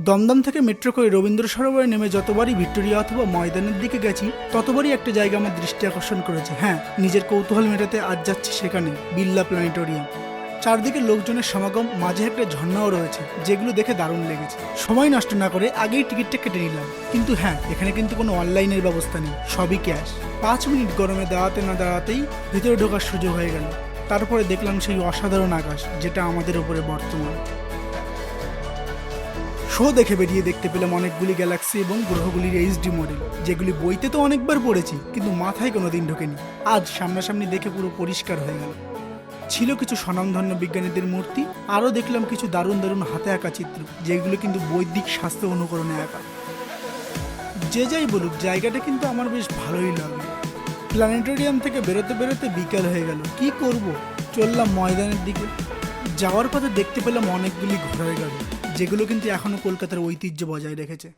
দমদম থেকে মেট্রো করে রবীন্দ্র সরোবরে নেমে যতবারই ভিক্টোরিয়া অথবা ময়দানের দিকে গেছি ততবারই একটা জায়গা আমার দৃষ্টি আকর্ষণ করেছে। হ্যাঁ, নিজের কৌতূহল মেটাতে আজ যাচ্ছি সেখানে, বিড়লা প্ল্যানেটোরিয়াম। চারদিকে লোকজনের সমাগম, মাঝে একটা ঝর্ণাও রয়েছে, যেগুলো দেখে দারুণ লেগেছে। সময় নষ্ট না করে আগেই টিকিটটা কেটে নিলাম। কিন্তু হ্যাঁ, এখানে কিন্তু কোনো অনলাইনের ব্যবস্থা নেই, সবই ক্যাশ। 5 মিনিট গরমে দাঁড়াতে না দাঁড়াতেই ভিতরে ঢোকার সুযোগ হয়ে গেল। তারপরে দেখলাম সেই অসাধারণ আকাশ, যেটা আমাদের উপরে বর্তমান। শো দেখে বেরিয়ে দেখতে পেলাম অনেকগুলি গ্যালাক্সি এবং গ্রহগুলির এইচডি মডেল, যেগুলি বইতে তো অনেকবার পড়েছি কিন্তু মাথায় কোনোদিন ঢোকেনি। আজ সামনাসামনি দেখে পুরো পরিষ্কার হয়ে গেল। ছিল কিছু স্বনামধন্য বিজ্ঞানীদের মূর্তি, আরও দেখলাম কিছু দারুণ দারুণ হাতে আঁকা চিত্র, যেগুলো কিন্তু বৈদিক শাস্ত্র অনুকরণে আঁকা। যে যাই বলুক, জায়গাটা কিন্তু আমার বেশ ভালোই লাগলো। প্ল্যানেটোরিয়াম থেকে বেরোতে বেরোতে বিকাল হয়ে গেল। কি করব, চললাম ময়দানের দিকে। যাওয়ার পথে দেখতে পেলাম অনেকগুলি ঘোড়ার গাড়ি, যেগুলো কিন্তু এখনো কলকাতার ঐতিহ্য বজায় রেখেছে।